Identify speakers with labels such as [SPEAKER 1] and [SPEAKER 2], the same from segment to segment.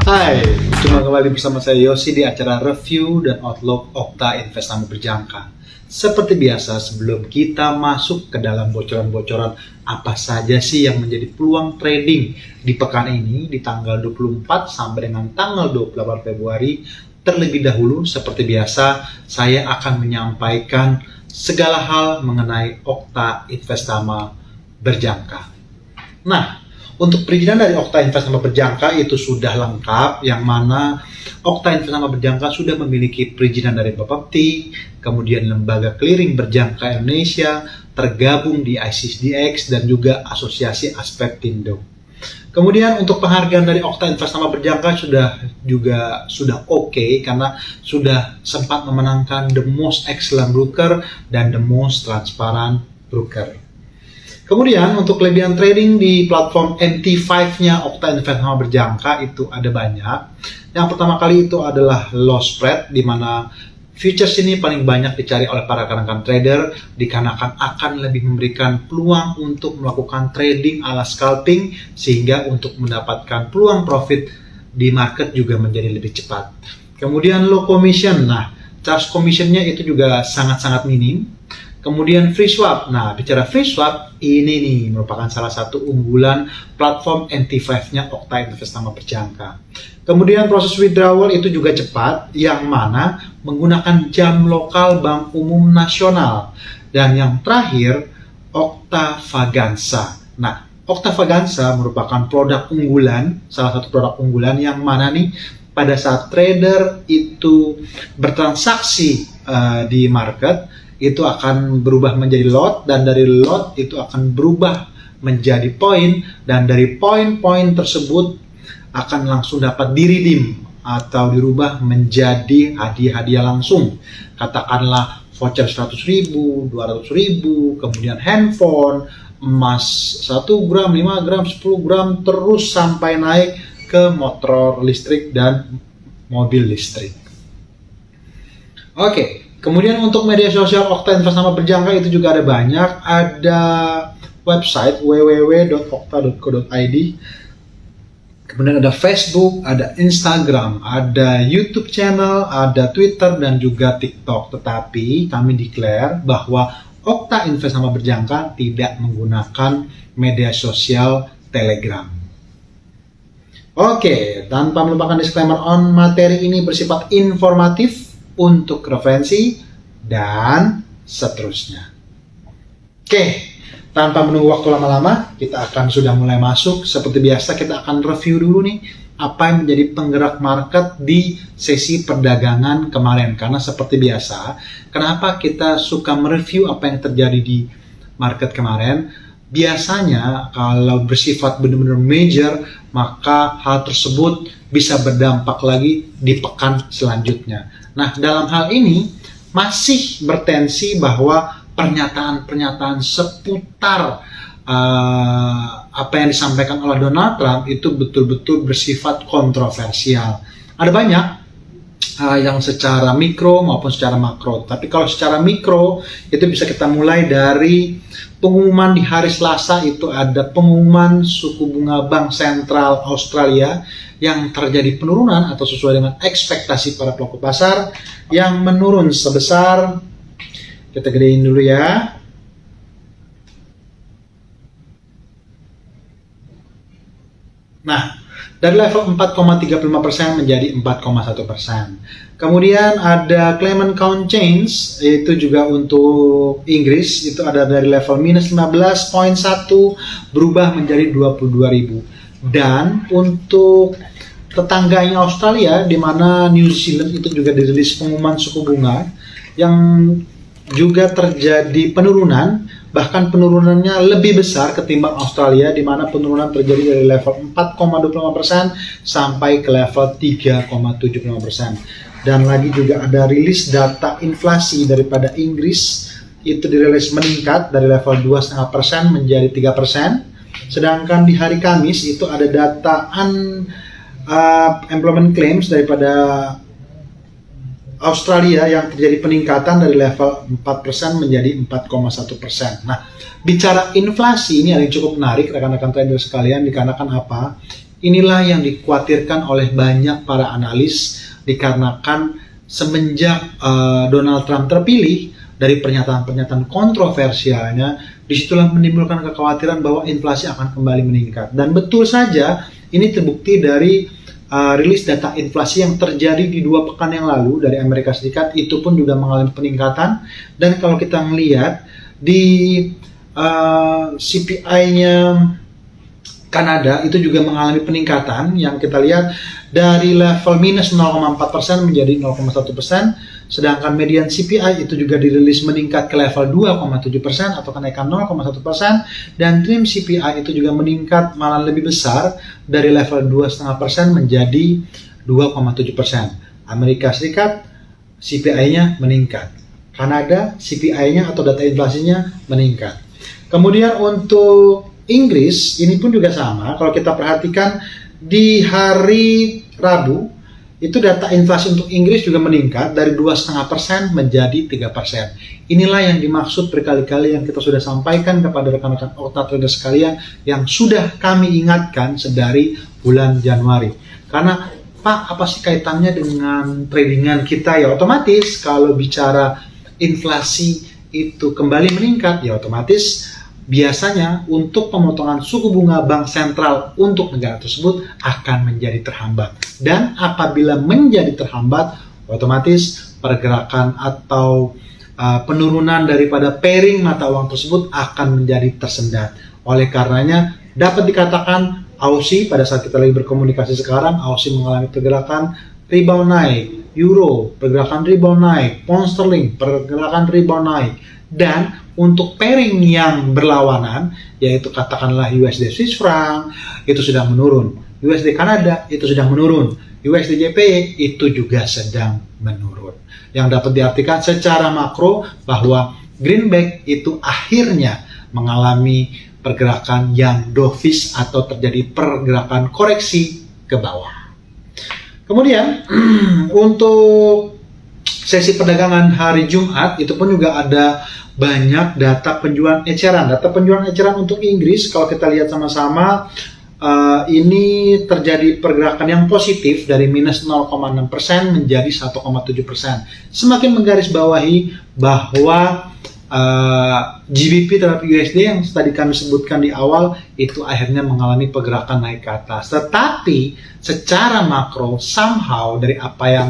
[SPEAKER 1] Hai, jumpa kembali bersama saya Yosi di acara review dan outlook Okta Investama Berjangka. Seperti biasa, sebelum kita masuk ke dalam bocoran-bocoran apa saja sih yang menjadi peluang trading di pekan ini di tanggal 24 sampai dengan tanggal 28 Februari, terlebih dahulu seperti biasa saya akan menyampaikan segala hal mengenai Okta Investama Berjangka. Nah, untuk perizinan dari Okta Investama Berjangka itu sudah lengkap, yang mana Okta Investama Berjangka sudah memiliki perizinan dari Bapepti, kemudian Lembaga Clearing Berjangka Indonesia, tergabung di ICSDX dan juga Asosiasi Aspektindo. Kemudian untuk penghargaan dari Okta Investama Berjangka sudah oke, karena sudah sempat memenangkan The Most Excellent Broker dan The Most Transparent Broker. Kemudian untuk kelebihan trading di platform MT5-nya Okta Investama Berjangka itu ada banyak. Yang pertama kali itu adalah low spread, di mana futures ini paling banyak dicari oleh para rekan-rekan trader dikarenakan akan lebih memberikan peluang untuk melakukan trading ala scalping, sehingga untuk mendapatkan peluang profit di market juga menjadi lebih cepat. Kemudian low commission, nah charge commissionnya itu juga sangat-sangat minim. Kemudian free swap. Nah, bicara free swap, ini nih merupakan salah satu unggulan platform MT5-nya Okta Investama Berjangka. Kemudian proses withdrawal itu juga cepat, yang mana menggunakan jam lokal Bank Umum Nasional. Dan yang terakhir, Okta Vaganza. Nah, Okta Vaganza merupakan produk unggulan, salah satu produk unggulan yang mana nih pada saat trader itu bertransaksi di market, itu akan berubah menjadi lot, dan dari lot itu akan berubah menjadi poin, dan dari poin-poin tersebut akan langsung dapat diredeem atau dirubah menjadi hadiah-hadiah langsung. Katakanlah voucher 100.000, 200.000, kemudian handphone, emas 1 gram, 5 gram, 10 gram, terus sampai naik ke motor listrik dan mobil listrik. Oke. Kemudian untuk media sosial Okta Investama Berjangka itu juga ada banyak. Ada website www.okta.co.id, kemudian ada Facebook, ada Instagram, ada YouTube channel, ada Twitter, dan juga TikTok. Tetapi kami declare bahwa Okta Investama Berjangka tidak menggunakan media sosial Telegram. Oke, tanpa melupakan disclaimer on, materi ini bersifat informatif untuk referensi dan seterusnya. Oke, tanpa menunggu waktu lama-lama, kita akan sudah mulai masuk. Seperti biasa, kita akan review dulu nih apa yang menjadi penggerak market di sesi perdagangan kemarin. Karena seperti biasa, kenapa kita suka mereview apa yang terjadi di market kemarin? Biasanya kalau bersifat benar-benar major, maka hal tersebut bisa berdampak lagi di pekan selanjutnya. Nah, dalam hal ini masih bertensi bahwa pernyataan-pernyataan seputar apa yang disampaikan oleh Donald Trump itu betul-betul bersifat kontroversial. Ada banyak yang secara mikro maupun secara makro. Tapi kalau secara mikro itu bisa kita mulai dari pengumuman di hari Selasa. Itu ada pengumuman suku bunga Bank Sentral Australia yang terjadi penurunan atau sesuai dengan ekspektasi para pelaku pasar, yang menurun sebesar, kita gedein dulu ya, nah dari level 4,35% menjadi 4,1%. Kemudian ada Clement Count Change, itu juga untuk Inggris, itu ada dari level minus 15,1 berubah menjadi 22.000. Dan untuk tetangganya Australia, di mana New Zealand itu juga dirilis pengumuman suku bunga yang juga terjadi penurunan, bahkan penurunannya lebih besar ketimbang Australia, di mana penurunan terjadi dari level 4,25% sampai ke level 3,75%. Dan lagi juga ada rilis data inflasi daripada Inggris, itu dirilis meningkat dari level 2,5% menjadi 3%. Sedangkan di hari Kamis itu ada data employment claims daripada Australia yang terjadi peningkatan dari level 4% menjadi 4,1%. Nah, bicara inflasi ini ada yang cukup menarik rekan-rekan trader sekalian, dikarenakan apa? Inilah yang dikhawatirkan oleh banyak para analis dikarenakan semenjak Donald Trump terpilih, dari pernyataan-pernyataan kontroversialnya, disitulah menimbulkan kekhawatiran bahwa inflasi akan kembali meningkat. Dan betul saja, ini terbukti dari rilis data inflasi yang terjadi di 2 pekan yang lalu dari Amerika Serikat, itu pun juga mengalami peningkatan. Dan kalau kita melihat di CPI-nya Kanada itu juga mengalami peningkatan, yang kita lihat dari level minus 0,4% menjadi 0,1%, sedangkan median CPI itu juga dirilis meningkat ke level 2,7% atau kenaikan 0,1%, dan trim CPI itu juga meningkat malah lebih besar dari level 2,5% menjadi 2,7%. Amerika Serikat CPI-nya meningkat, Kanada CPI-nya atau data inflasinya meningkat. Kemudian untuk Inggris ini pun juga sama. Kalau kita perhatikan di hari Rabu itu data inflasi untuk Inggris juga meningkat dari 2,5% menjadi 3%. Inilah yang dimaksud berkali-kali yang kita sudah sampaikan kepada rekan-rekan Okta Trader sekalian, yang sudah kami ingatkan sedari bulan Januari. Karena Pak, apa sih kaitannya dengan tradingan kita? Ya otomatis kalau bicara inflasi itu kembali meningkat, ya otomatis biasanya untuk pemotongan suku bunga bank sentral untuk negara tersebut akan menjadi terhambat. Dan apabila menjadi terhambat, otomatis pergerakan atau penurunan daripada pairing mata uang tersebut akan menjadi tersendat. Oleh karenanya dapat dikatakan Aussie, pada saat kita lagi berkomunikasi sekarang, Aussie mengalami pergerakan rebound naik, Euro pergerakan rebound naik, Pound Sterling pergerakan rebound naik. Dan untuk pairing yang berlawanan, yaitu katakanlah USD Swiss franc, itu sedang menurun. USD Kanada itu sedang menurun. USD JPY itu juga sedang menurun. Yang dapat diartikan secara makro bahwa greenback itu akhirnya mengalami pergerakan yang dovish atau terjadi pergerakan koreksi ke bawah. Kemudian untuk sesi perdagangan hari Jumat itu pun juga ada banyak data penjualan eceran. Data penjualan eceran untuk Inggris kalau kita lihat sama-sama, ini terjadi pergerakan yang positif dari minus 0,6% menjadi 1,7%. Semakin menggarisbawahi bahwa GBP terhadap USD yang tadi kami sebutkan di awal itu akhirnya mengalami pergerakan naik ke atas. Tetapi secara makro somehow dari apa yang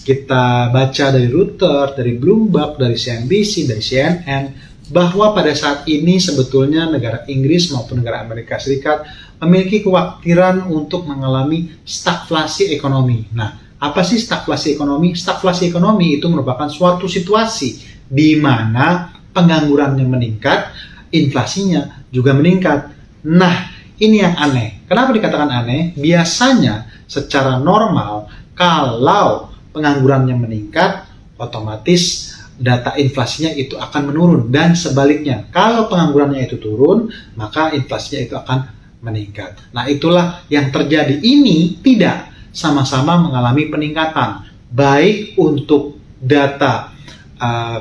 [SPEAKER 1] kita baca dari Reuters, dari Bloomberg, dari CNBC, dari CNN, bahwa pada saat ini sebetulnya negara Inggris maupun negara Amerika Serikat memiliki kekhawatiran untuk mengalami stagflasi ekonomi. Nah, apa sih stagflasi ekonomi? Stagflasi ekonomi itu merupakan suatu situasi di mana penganggurannya meningkat, inflasinya juga meningkat. Nah, ini yang aneh. Kenapa dikatakan aneh? Biasanya secara normal kalau penganggurannya meningkat, otomatis data inflasinya itu akan menurun, dan sebaliknya kalau penganggurannya itu turun, maka inflasinya itu akan meningkat. Nah, itulah yang terjadi. Ini tidak sama-sama mengalami peningkatan, baik untuk data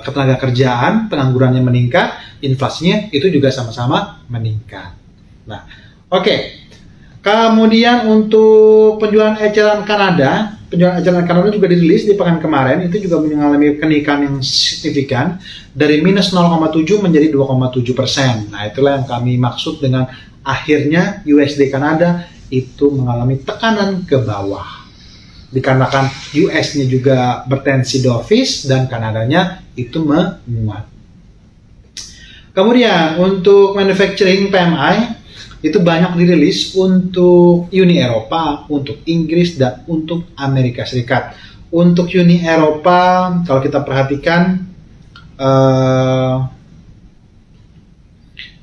[SPEAKER 1] ketenaga kerjaan, penganggurannya meningkat, inflasinya itu juga sama-sama meningkat. Nah, oke. Kemudian untuk penjualan eceran Kanada juga dirilis di pekan kemarin, itu juga mengalami kenaikan yang signifikan dari minus 0,7 menjadi 2,7%. Nah, itulah yang kami maksud dengan akhirnya USD Kanada itu mengalami tekanan ke bawah. Dikarenakan US-nya juga bertensi dovish dan Kanadanya itu menguat. Kemudian untuk manufacturing PMI itu banyak dirilis untuk Uni Eropa, untuk Inggris, dan untuk Amerika Serikat. Untuk Uni Eropa, kalau kita perhatikan,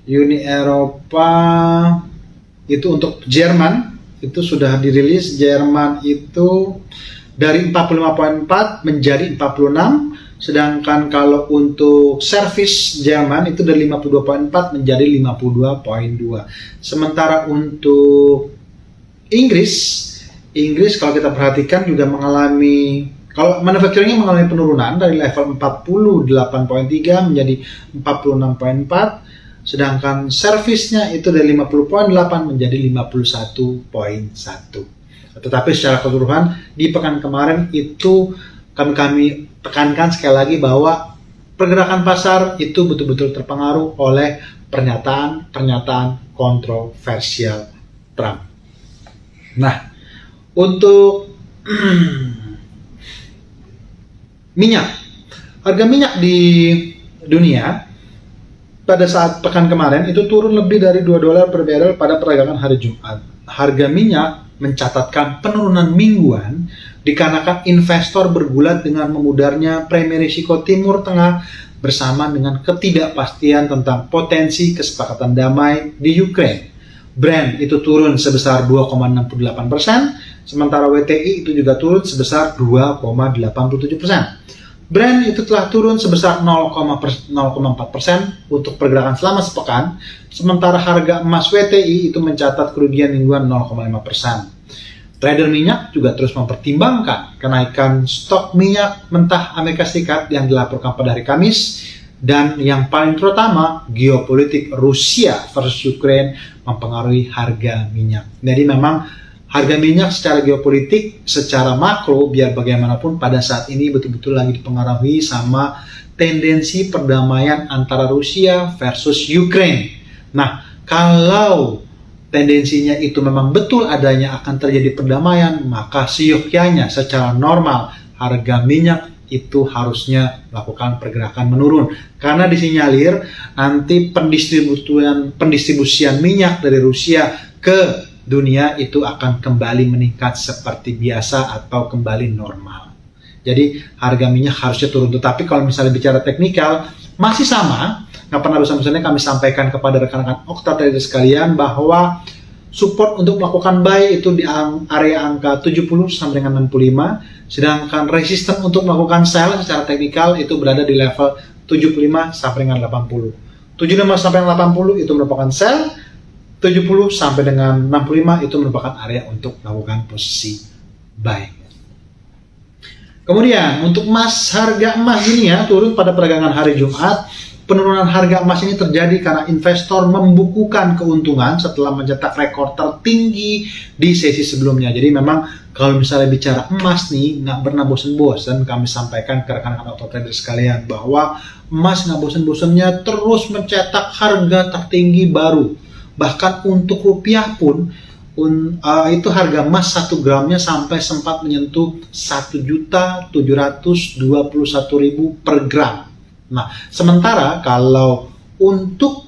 [SPEAKER 1] Uni Eropa itu untuk Jerman, itu sudah dirilis. Jerman itu dari 45,4 menjadi 46, sedangkan kalau untuk service Jerman itu dari 52,4 menjadi 52,2. Sementara untuk Inggris kalau kita perhatikan juga mengalami, kalau manufacturingnya mengalami penurunan dari level 48,3 menjadi 46,4, sedangkan servisnya itu dari 50,8 menjadi 51,1. Tetapi secara keseluruhan di pekan kemarin itu kami tekankan sekali lagi bahwa pergerakan pasar itu betul-betul terpengaruh oleh pernyataan-pernyataan kontroversial Trump. Nah, untuk minyak, harga minyak di dunia pada saat pekan kemarin itu turun lebih dari $2 per barrel pada perdagangan hari Jumat. Harga minyak mencatatkan penurunan mingguan dikarenakan investor bergulat dengan memudarnya premi risiko Timur Tengah bersama dengan ketidakpastian tentang potensi kesepakatan damai di Ukraine. Brent itu turun sebesar 2,68%, sementara WTI itu juga turun sebesar 2,87%. Brent itu telah turun sebesar 0,4% untuk pergerakan selama sepekan, sementara harga emas WTI itu mencatat kerugian mingguan 0,5%. Trader minyak juga terus mempertimbangkan kenaikan stok minyak mentah Amerika Serikat yang dilaporkan pada hari Kamis, dan yang paling terutama geopolitik Rusia versus Ukraine mempengaruhi harga minyak. Jadi memang harga minyak secara geopolitik, secara makro, biar bagaimanapun pada saat ini betul-betul lagi dipengaruhi sama tendensi perdamaian antara Rusia versus Ukraine. Nah, kalau tendensinya itu memang betul adanya akan terjadi perdamaian, maka seyogyanya secara normal harga minyak itu harusnya melakukan pergerakan menurun. Karena disinyalir nanti pendistribusian minyak dari Rusia ke dunia itu akan kembali meningkat seperti biasa atau kembali normal. Jadi harga minyak harusnya turun. Tetapi kalau misalnya bicara teknikal masih sama. Nah, pernah bosan-bosannya kami sampaikan kepada rekan-rekan Okta Trader sekalian bahwa support untuk melakukan buy itu di area angka 70 sampai dengan 65, sedangkan resisten untuk melakukan sell secara teknikal itu berada di level 75 sampai dengan 80. 75 sampai 80 itu merupakan sell, 70 sampai dengan 65 itu merupakan area untuk melakukan posisi buy. Kemudian untuk emas, harga emas dunia turun pada perdagangan hari Jumat. Penurunan harga emas ini terjadi karena investor membukukan keuntungan setelah mencetak rekor tertinggi di sesi sebelumnya. Jadi memang kalau misalnya bicara emas nih, nggak pernah bosan-bosan kami sampaikan ke rekan-rekan auto trader sekalian bahwa emas nggak bosan-bosannya terus mencetak harga tertinggi baru. Bahkan untuk rupiah pun itu harga emas 1 gramnya sampai sempat menyentuh 1.721.000 per gram. Nah, sementara kalau untuk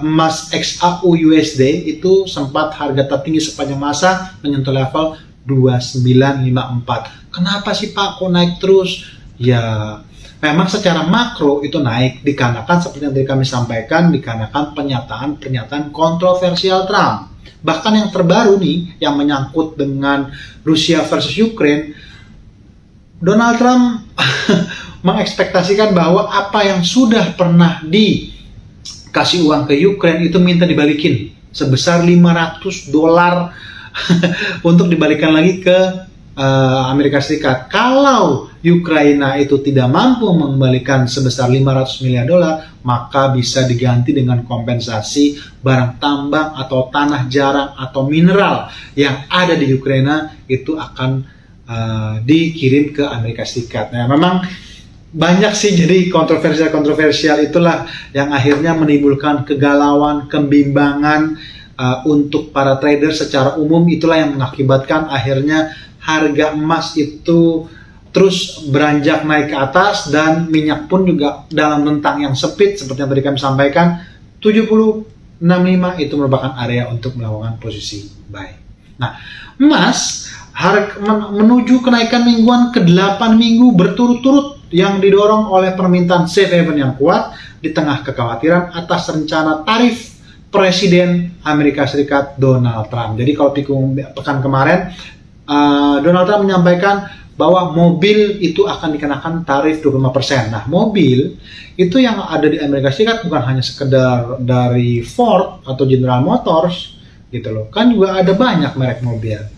[SPEAKER 1] emas XAU USD itu sempat harga tertinggi sepanjang masa menyentuh level 2954. Kenapa sih Pak kok naik terus? Ya, memang secara makro itu naik dikarenakan seperti yang tadi kami sampaikan, dikarenakan pernyataan kontroversial Trump. Bahkan yang terbaru nih yang menyangkut dengan Rusia versus Ukraine, Donald Trump mengekspektasikan bahwa apa yang sudah pernah dikasih uang ke Ukraine itu minta dibalikin sebesar $500 untuk dibalikan lagi ke Amerika Serikat. Kalau Ukraina itu tidak mampu mengembalikan sebesar $500 miliar, maka bisa diganti dengan kompensasi barang tambang atau tanah jarang atau mineral yang ada di Ukraina itu akan dikirim ke Amerika Serikat. Nah, memang banyak sih jadi kontroversial itulah yang akhirnya menimbulkan kegalauan, kebimbangan untuk para trader secara umum. Itulah yang mengakibatkan akhirnya harga emas itu terus beranjak naik ke atas dan minyak pun juga dalam rentang yang sempit seperti yang tadi kami sampaikan 70-65 itu merupakan area untuk melakukan posisi buy. Nah, emas menuju kenaikan mingguan ke-8 minggu berturut-turut yang didorong oleh permintaan safe haven yang kuat di tengah kekhawatiran atas rencana tarif Presiden Amerika Serikat Donald Trump. Jadi kalau pekan kemarin Donald Trump menyampaikan bahwa mobil itu akan dikenakan tarif 25%. Nah, mobil itu yang ada di Amerika Serikat bukan hanya sekedar dari Ford atau General Motors gitu loh. Kan juga ada banyak merek mobil.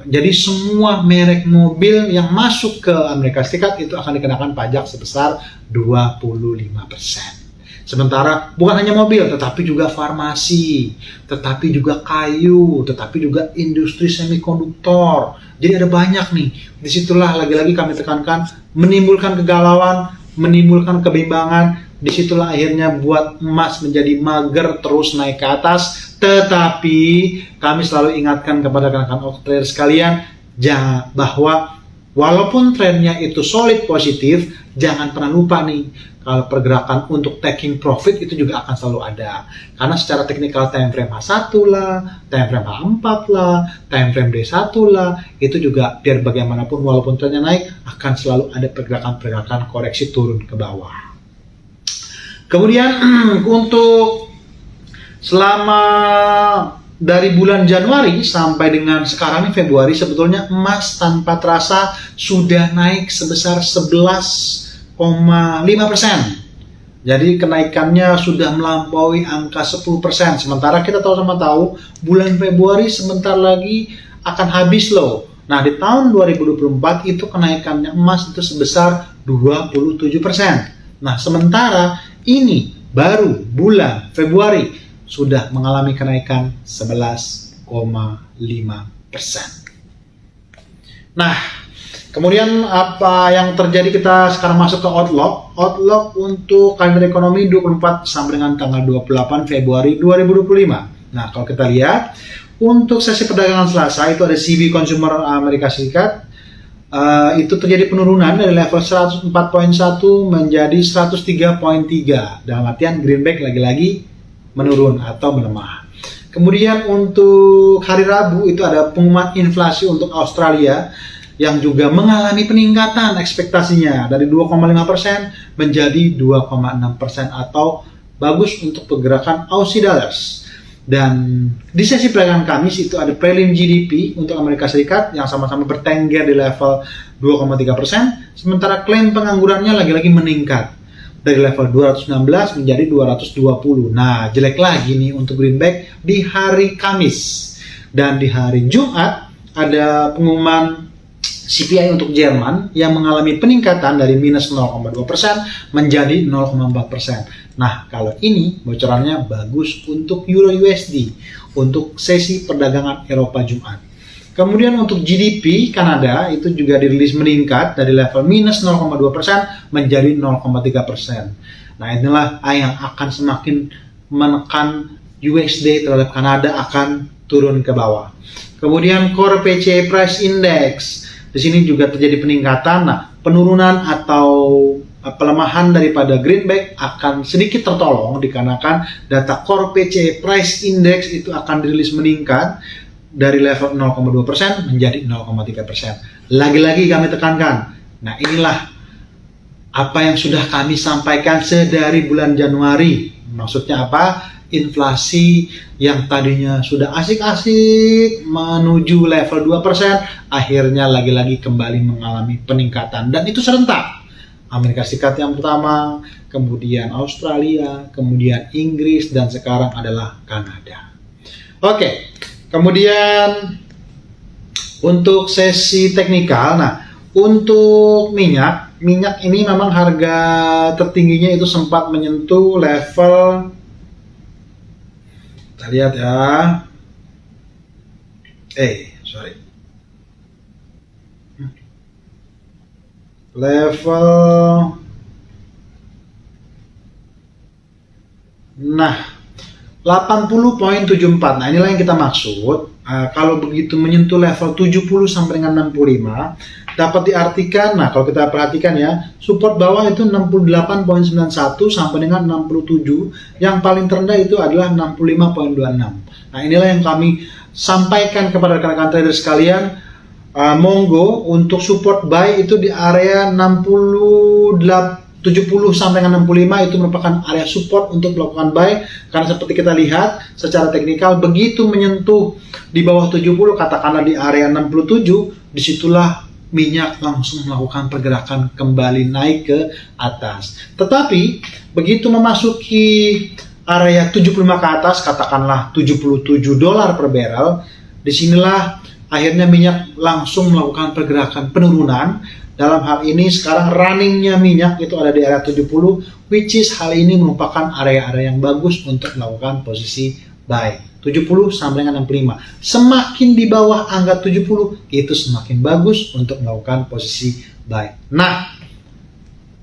[SPEAKER 1] Jadi semua merek mobil yang masuk ke Amerika Serikat itu akan dikenakan pajak sebesar 25%. Sementara bukan hanya mobil, tetapi juga farmasi, tetapi juga kayu, tetapi juga industri semikonduktor. Jadi ada banyak nih. Disitulah lagi-lagi kami tekankan, menimbulkan kegalauan, menimbulkan kebimbangan. Disitulah akhirnya buat emas menjadi mager terus naik ke atas. Tetapi kami selalu ingatkan kepada rekan-rekan trader sekalian bahwa walaupun trennya itu solid positif, jangan pernah lupa nih, kalau pergerakan untuk taking profit itu juga akan selalu ada. Karena secara teknikal time frame H1 lah, time frame H4 lah, time frame D1 lah, itu juga biar bagaimanapun walaupun trennya naik, akan selalu ada pergerakan-pergerakan koreksi turun ke bawah. Kemudian untuk selama dari bulan Januari sampai dengan sekarang nih Februari, sebetulnya emas tanpa terasa sudah naik sebesar 11,5%. Jadi kenaikannya sudah melampaui angka 10%. Sementara kita tahu bulan Februari sebentar lagi akan habis loh. Nah, di tahun 2024 itu kenaikannya emas itu sebesar 27%. Nah, sementara ini baru bulan Februari sudah mengalami kenaikan 11,5%. Nah, kemudian apa yang terjadi, kita sekarang masuk ke outlook. Outlook untuk kalender ekonomi 24 sampai dengan tanggal 28 Februari 2025. Nah, kalau kita lihat untuk sesi perdagangan Selasa itu ada CB Consumer Amerika Serikat. Itu terjadi penurunan dari level 104.1 menjadi 103.3. Dalam artian greenback lagi-lagi menurun atau melemah. Kemudian untuk hari Rabu itu ada pengumuman inflasi untuk Australia yang juga mengalami peningkatan ekspektasinya dari 2,5% menjadi 2,6% atau bagus untuk pergerakan Aussie dollars. Dan di sesi perdagangan Kamis itu ada prelim GDP untuk Amerika Serikat yang sama-sama bertengger di level 2,3%, sementara klaim penganggurannya lagi-lagi meningkat dari level 216 menjadi 220. Nah, jelek lagi nih untuk greenback di hari Kamis. Dan di hari Jumat ada pengumuman CPI untuk Jerman yang mengalami peningkatan dari minus 0,2% menjadi 0,4%. Nah, kalau ini bocorannya bagus untuk Euro USD untuk sesi perdagangan Eropa Jumat. Kemudian untuk GDP Kanada itu juga dirilis meningkat dari level minus 0,2% menjadi 0,3%. Nah, inilah yang akan semakin menekan USD terhadap Kanada akan turun ke bawah. Kemudian Core PCE Price Index, di sini juga terjadi peningkatan. Nah, penurunan atau pelemahan daripada greenback akan sedikit tertolong dikarenakan data Core PCE Price Index itu akan dirilis meningkat dari level 0,2% menjadi 0,3%. Lagi-lagi kami tekankan, nah inilah apa yang sudah kami sampaikan sedari bulan Januari. Maksudnya apa? Inflasi yang tadinya sudah asik-asik menuju level 2%, akhirnya lagi-lagi kembali mengalami peningkatan. Dan itu serentak. Amerika Serikat yang pertama, kemudian Australia, kemudian Inggris, dan sekarang adalah Kanada. Oke. Kemudian untuk sesi teknikal, nah untuk minyak ini memang harga tertingginya itu sempat menyentuh level, kita lihat ya, level, nah 80.74. Nah, inilah yang kita maksud. Kalau begitu menyentuh level 70 sampai dengan 65, dapat diartikan, nah kalau kita perhatikan ya, support bawah itu 68.91 sampai dengan 67. Yang paling terendah itu adalah 65.26. Nah, inilah yang kami sampaikan kepada rekan-rekan trader sekalian. Monggo untuk support buy itu di area 70 sampai dengan 65 itu merupakan area support untuk melakukan buy, karena seperti kita lihat secara teknikal begitu menyentuh di bawah 70, katakanlah di area 67, disitulah minyak langsung melakukan pergerakan kembali naik ke atas. Tetapi begitu memasuki area 75 ke atas, katakanlah $77 per barrel, disinilah akhirnya minyak langsung melakukan pergerakan penurunan dalam hal ini sekarang runningnya minyak itu ada di area 70, which is hal ini merupakan area-area yang bagus untuk melakukan posisi buy. 70 sampai dengan 65. Semakin di bawah angka 70 itu semakin bagus untuk melakukan posisi buy. Nah,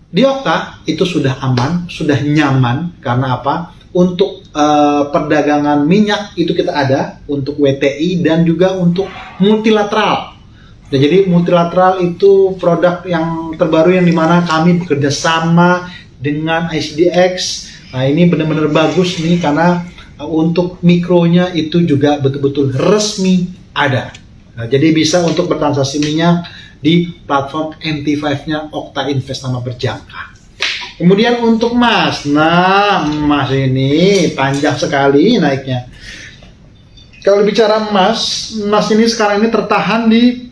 [SPEAKER 1] di Okta itu sudah aman, sudah nyaman. Karena apa? Untuk perdagangan minyak itu kita ada untuk WTI dan juga untuk multilateral. Dan jadi multilateral itu produk yang terbaru yang dimana kami bekerja sama dengan ICDX. Nah, ini benar-benar bagus nih karena untuk mikronya itu juga betul-betul resmi ada. Nah, jadi bisa untuk bertransaksi minyak di platform MT5-nya Okta Invest Nama Berjangka. Kemudian untuk emas, nah emas ini panjang sekali naiknya. Kalau bicara emas ini sekarang ini tertahan di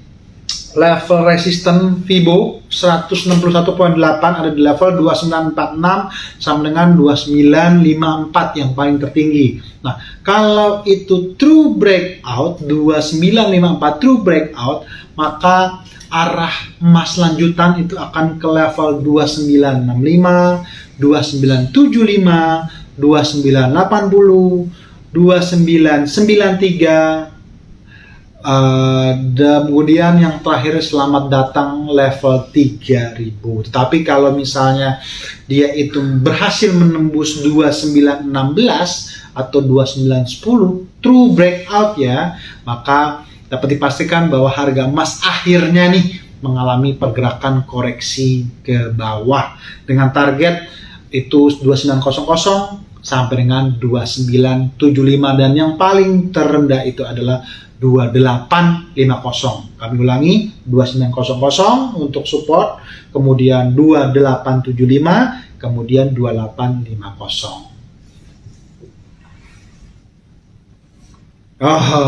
[SPEAKER 1] level resisten Fibo 161.8, ada di level 2946 sama dengan 2954 yang paling tertinggi. Nah, kalau itu true breakout 2954 true breakout, maka arah emas lanjutan itu akan ke level 2965, 2975, 2980, 2993. Dan kemudian yang terakhir selamat datang level 3000. Tetapi kalau misalnya dia itu berhasil menembus 2916 atau 2910 true breakout ya, maka dapat dipastikan bahwa harga emas akhirnya nih mengalami pergerakan koreksi ke bawah dengan target itu 2900 sampai dengan 2975 dan yang paling terendah itu adalah 2850. Kami ulangi, 2900 untuk support, kemudian 2875, kemudian 2850.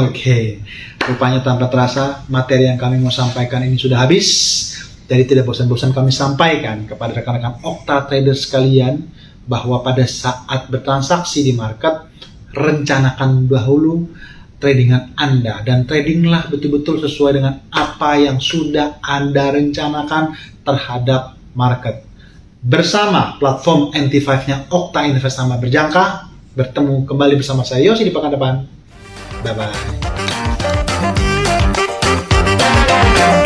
[SPEAKER 1] Oke. Rupanya tanpa terasa materi yang kami mau sampaikan ini sudah habis. Jadi tidak bosan-bosan kami sampaikan kepada rekan-rekan Okta trader sekalian bahwa pada saat bertransaksi di market, rencanakan dahulu tradingan Anda dan tradinglah betul-betul sesuai dengan apa yang sudah Anda rencanakan terhadap market. Bersama platform MT5-nya Okta Invest Nama Berjangka, bertemu kembali bersama saya Yosi di pekan depan. Bye-bye.